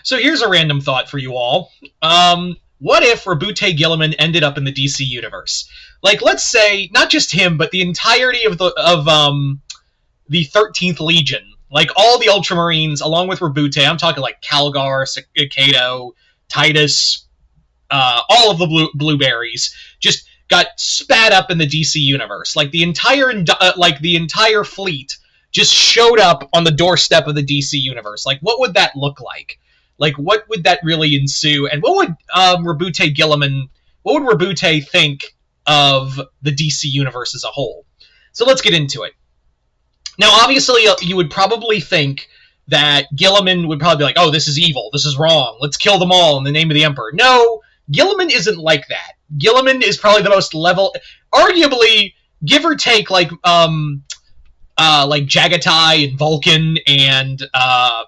So here's a random thought for you all. What if Robute Guiliman ended up in the DC universe? Like, let's say not just him, but the entirety of the 13th Legion, like all the Ultramarines, along with Robute. I'm talking like Calgar, Kato, Titus, all of the blueberries, just got spat up in the DC universe. Like the entire fleet just showed up on the doorstep of the DC universe. Like, what would that look like? Like, what would that really ensue? And what would Robute Guiliman, what would Robute think of the DC universe as a whole? So let's get into it. Now, obviously, you would probably think that Guiliman would probably be like, oh, this is evil, this is wrong, let's kill them all in the name of the Emperor. No, Guiliman isn't like that. Guiliman is probably the most level, arguably, give or take, like Jagatai and Vulcan and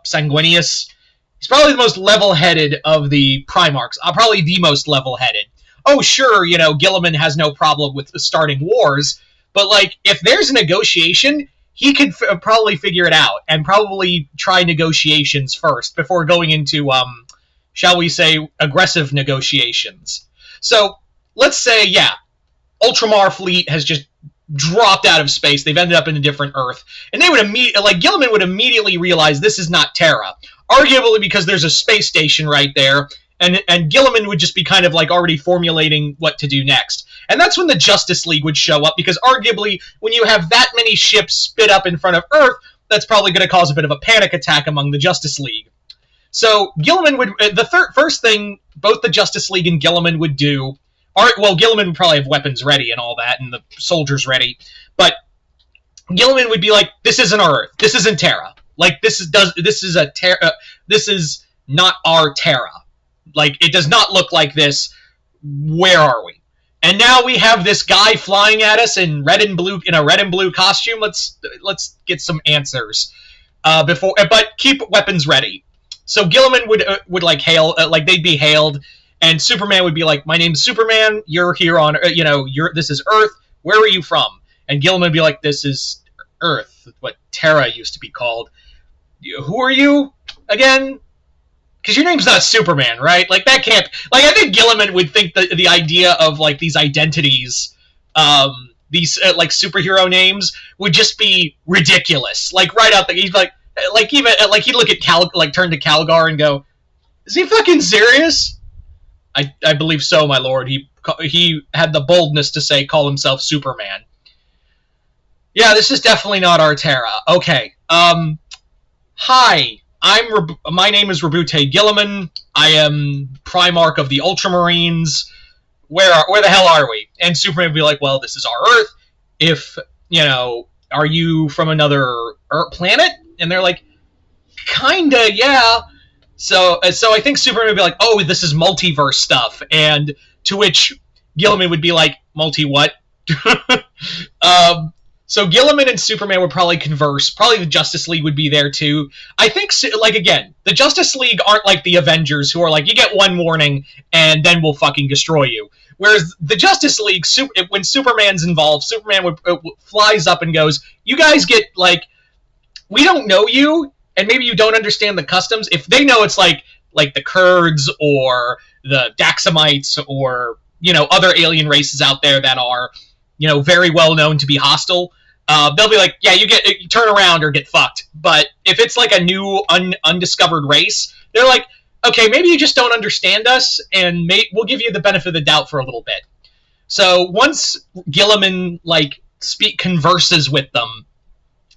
Sanguinius. He's probably the most level-headed of the Primarchs. Probably the most level-headed. Oh, sure, Guiliman has no problem with starting wars, but, like, if there's a negotiation, he could probably figure it out, and probably try negotiations first, before going into, shall we say, aggressive negotiations. So, let's say, yeah, Ultramar fleet has just dropped out of space. They've ended up in a different Earth, and they would Guiliman would immediately realize this is not Terra. Arguably because there's a space station right there, and Guiliman would just be kind of like already formulating what to do next. And that's when the Justice League would show up, because arguably when you have that many ships spit up in front of Earth, that's probably going to cause a bit of a panic attack among the Justice League. So Guiliman would, first thing both the Justice League and Guiliman would do, Guiliman would probably have weapons ready and all that, and the soldiers ready, but Guiliman would be like, this isn't our Earth, this isn't Terra. Like, this is not our Terra. Like, it does not look like this. Where are we? And now we have this guy flying at us in a red and blue costume. Let's get some answers but keep weapons ready. So Guiliman would like hail, like they'd be hailed, and Superman would be like, my name's Superman. You're here on, this is Earth. Where are you from? And Guiliman would be like, this is Earth, what Terra used to be called. Who are you again? Because your name's not Superman, right? Like, that can't... Like, I think Guiliman would think the idea of, like, these identities, these, superhero names, would just be ridiculous. Like, right out there, he's like he'd look at turn to Calgar and go, is he fucking serious? I believe so, my lord. He had the boldness to say, call himself Superman. Yeah, this is definitely not our Terra. Okay, hi, my name is Robute Guiliman. I am Primarch of the Ultramarines. Where the hell are we? And Superman would be like, well, this is our Earth. If, are you from another planet? And they're like, kinda, yeah. So I think Superman would be like, oh, this is multiverse stuff. And to which Guiliman would be like, multi what? So Guiliman and Superman would probably converse. Probably the Justice League would be there too. I think, again, the Justice League aren't like the Avengers, who are like, you get one warning and then we'll fucking destroy you. Whereas the Justice League, when Superman's involved, Superman flies up and goes, you guys get, like, we don't know you, and maybe you don't understand the customs. If they know it's like the Kurds or the Daxamites or, other alien races out there that are, very well known to be hostile, they'll be like, yeah, you turn around or get fucked. But if it's like a new undiscovered race, they're like, okay, maybe you just don't understand us, and we'll give you the benefit of the doubt for a little bit. So once Guiliman converses with them,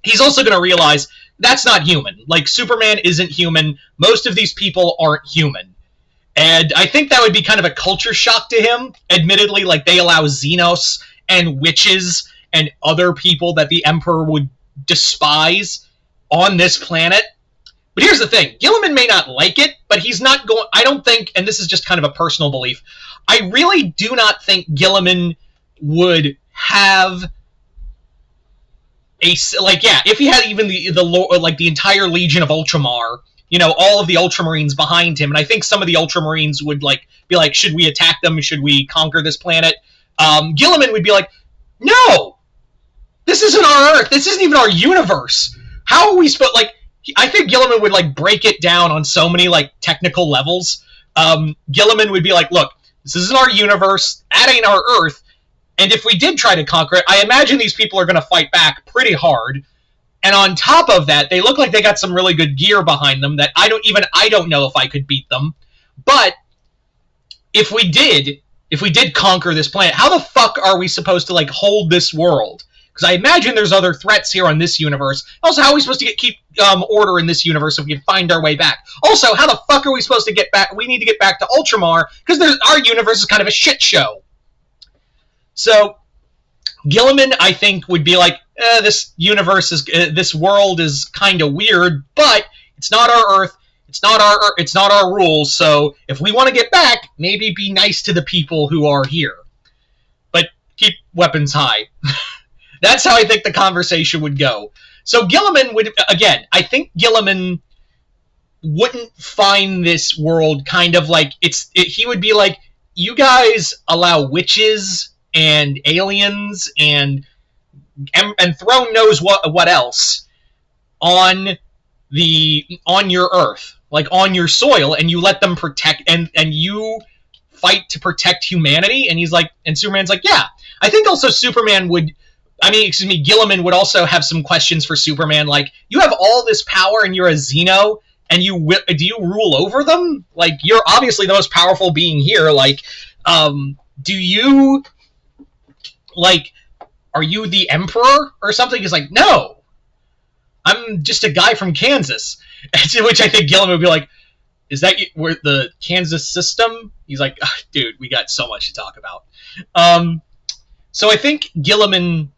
he's also going to realize that's not human. Like, Superman isn't human. Most of these people aren't human. And I think that would be kind of a culture shock to him. Admittedly, like, they allow Xenos and witches and other people that the Emperor would despise on this planet. But here's the thing. Guiliman may not like it, but he's not going... I don't think, and this is just kind of a personal belief, I really do not think Guiliman would have if he had even the entire Legion of Ultramar, all of the Ultramarines behind him, and I think some of the Ultramarines would, be like, should we attack them? Should we conquer this planet? Guiliman would be like, no! This isn't our Earth! This isn't even our universe! How are we supposed... I think Guiliman would like break it down on so many like technical levels. Guiliman would be like, look, this isn't our universe, that ain't our Earth, and if we did try to conquer it, I imagine these people are going to fight back pretty hard. And on top of that, they look like they got some really good gear behind them that I don't know if I could beat them. But if we did conquer this planet, how the fuck are we supposed to like hold this world? Because I imagine there's other threats here on this universe. Also, how are we supposed to keep order in this universe if we can find our way back? Also, how the fuck are we supposed to get back? We need to get back to Ultramar because our universe is kind of a shit show. So Guiliman, I think, would be like, this world is kind of weird, but it's not our Earth. It's not our rules. So if we want to get back, maybe be nice to the people who are here, but keep weapons high. That's how I think the conversation would go. So Guiliman would, again, I think Guiliman wouldn't find this world kind of like he would be like, you guys allow witches and aliens and Throne knows what else on your Earth, like on your soil, and you let them protect and you fight to protect humanity. And he's like, and Superman's like, yeah. I think also Guiliman would also have some questions for Superman, like, you have all this power and you're a Xeno, and do you rule over them? Like, you're obviously the most powerful being here. Like, do you, like, are you the Emperor or something? He's like, no, I'm just a guy from Kansas. To which I think Guiliman would be like, is that where the Kansas system? He's like, oh, dude, we got so much to talk about. So I think Guiliman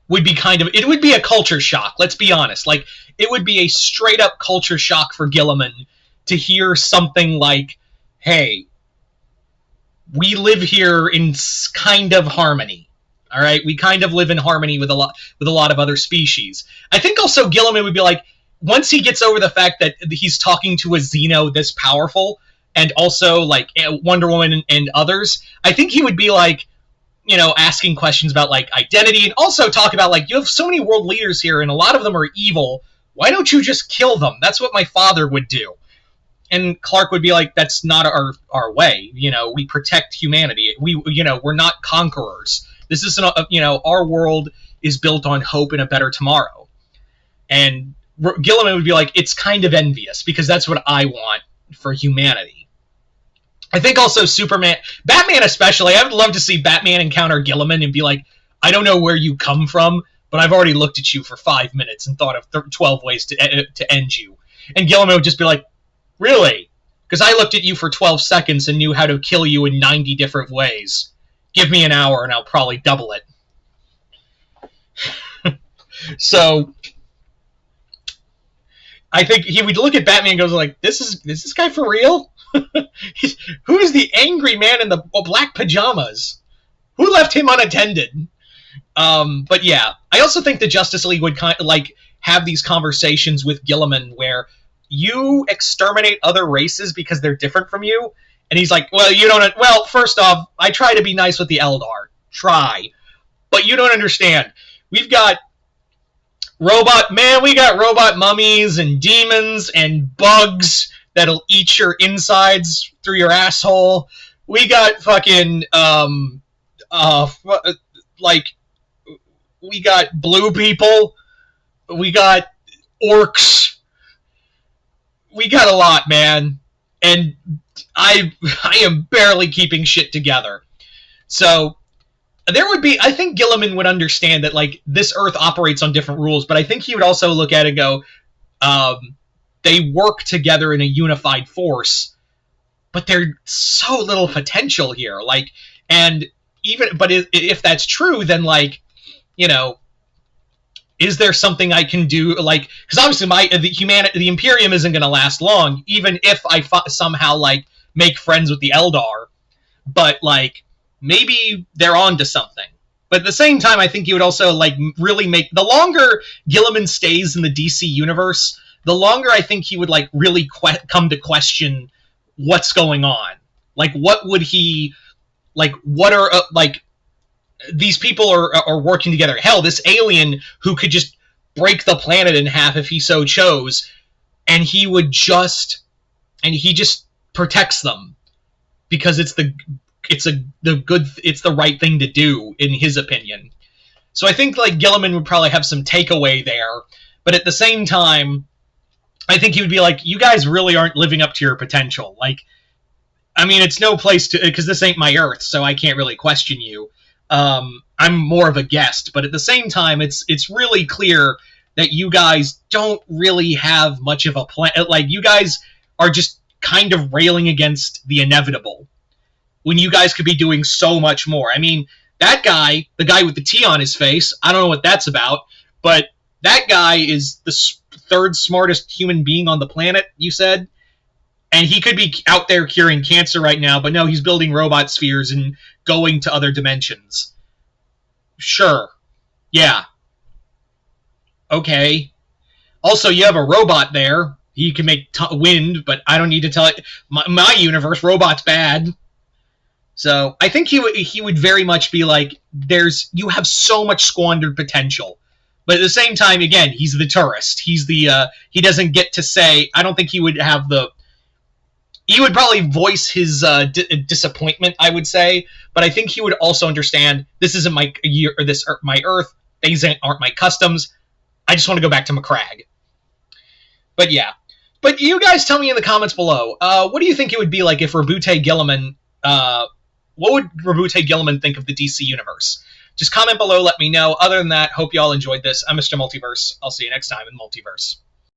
would be it would be a culture shock, let's be honest. Like, it would be a straight up culture shock for Guiliman to hear something like, hey, we live here in kind of harmony. All right, we kind of live in harmony with a lot of other species. I think also Guiliman would be like, once he gets over the fact that he's talking to a Xeno this powerful, and also like Wonder Woman and others, I think he would be like, you know, asking questions about like identity, and also talk about like, you have so many world leaders here, and a lot of them are evil. Why don't you just kill them? That's what my father would do. And Clark would be like, that's not our way. You know, we protect humanity. We're not conquerors. This isn't, our world is built on hope and a better tomorrow. And Guiliman would be like, it's kind of envious, because that's what I want for humanity. I think also Batman especially, I would love to see Batman encounter Guiliman and be like, I don't know where you come from, but I've already looked at you for 5 minutes and thought of 12 ways to end you. And Guiliman would just be like, really? Because I looked at you for 12 seconds and knew how to kill you in 90 different ways. Give me an hour and I'll probably double it. So I think he would look at Batman and goes like, is this guy for real? Who is the angry man in the black pajamas? Who left him unattended? But yeah, I also think the Justice League would kind of like have these conversations with Guiliman where you exterminate other races because they're different from you. And he's like, well, first off, I try to be nice with the Eldar. Try. But you don't understand. We got robot mummies and demons and bugs that'll eat your insides through your asshole. We got fucking, we got blue people. We got orcs. We got a lot, man. And I am barely keeping shit together. So I think Guiliman would understand that like this Earth operates on different rules, but I think he would also look at it and go, they work together in a unified force, but there's so little potential here. Like, and even, but if that's true, then like, is there something I can do? Like, because obviously the Imperium isn't going to last long, even if I somehow like make friends with the Eldar. But like, maybe they're on to something. But at the same time, I think he would also like really the longer Guiliman stays in the DC universe, the longer I think he would like really come to question what's going on. Like, what would he like? What are like? These people are working together. Hell, this alien who could just break the planet in half if he so chose. and he just protects them because it's the right thing to do in his opinion. So I think like Guiliman would probably have some takeaway there, but at the same time, I think he would be like, you guys really aren't living up to your potential. Like, I mean, it's no place to, because this ain't my Earth, so I can't really question you. I'm more of a guest, but at the same time, it's really clear that you guys don't really have much of a plan. Like, you guys are just kind of railing against the inevitable when you guys could be doing so much more. I mean, that guy, the guy with the T on his face, I don't know what that's about, but that guy is the third smartest human being on the planet, you said? And he could be out there curing cancer right now, but no, he's building robot spheres and going to other dimensions. Sure. Yeah. Okay. Also, you have a robot there. He can make wind, but I don't need to tell it. My universe, robot's bad. So I think he would very much be like, you have so much squandered potential. But at the same time, again, he's the tourist. He's the he doesn't get to say. I don't think he would have the. He would probably voice his disappointment, I would say, but I think he would also understand this isn't my year or my Earth. Things aren't my customs. I just want to go back to McCrag. But yeah, but you guys tell me in the comments below. What do you think it would be like if Robute Guiliman? What would Robute Guiliman think of the DC universe? Just comment below, let me know. Other than that, hope you all enjoyed this. I'm Mr. Multiverse. I'll see you next time in Multiverse.